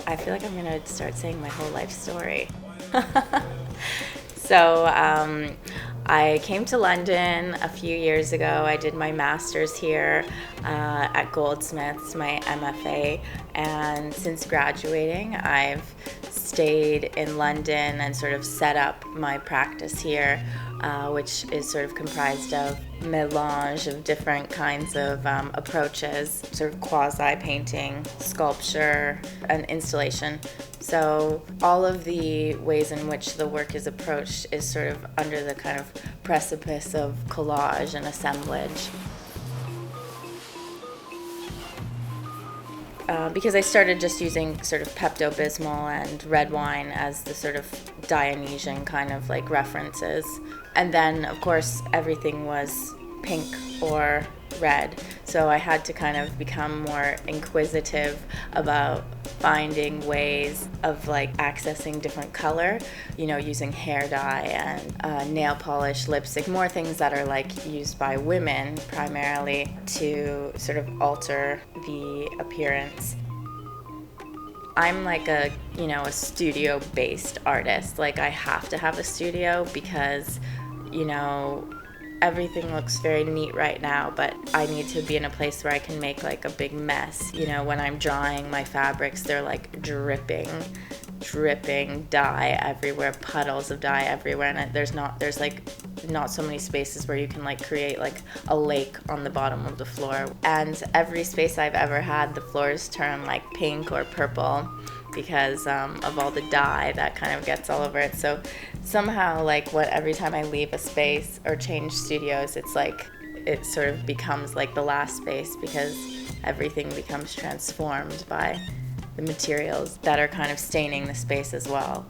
I feel like I'm gonna start saying my whole life story. So I came to London a few years ago. I did my master's here at Goldsmiths, my MFA, and since graduating, I've stayed in London and sort of set up my practice here, which is sort of comprised of melange of different kinds of approaches, sort of quasi-painting, sculpture, and installation. So all of the ways in which the work is approached is sort of under the kind of precipice of collage and assemblage. Because I started just using sort of Pepto-Bismol and red wine as the sort of Dionysian kind of like references. And then, of course, everything was pink or red. So I had to kind of become more inquisitive about finding ways of like accessing different color, using hair dye and nail polish, lipstick, more things that are like used by women primarily to sort of alter the appearance. I'm like a studio-based artist. Like I have to have a studio because, everything looks very neat right now, but I need to be in a place where I can make like a big mess. When I'm drying my fabrics, they're like dripping dye everywhere, puddles of dye everywhere, and there's like not so many spaces where you can like create like a lake on the bottom of the floor. And every space I've ever had, the floors turn like pink or purple because of all the dye that kind of gets all over it. So somehow, like, every time I leave a space or change studios, it's like it sort of becomes like the last space because everything becomes transformed by the materials that are kind of staining the space as well.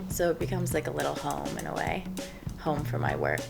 So it becomes like a little home in a way, home for my work.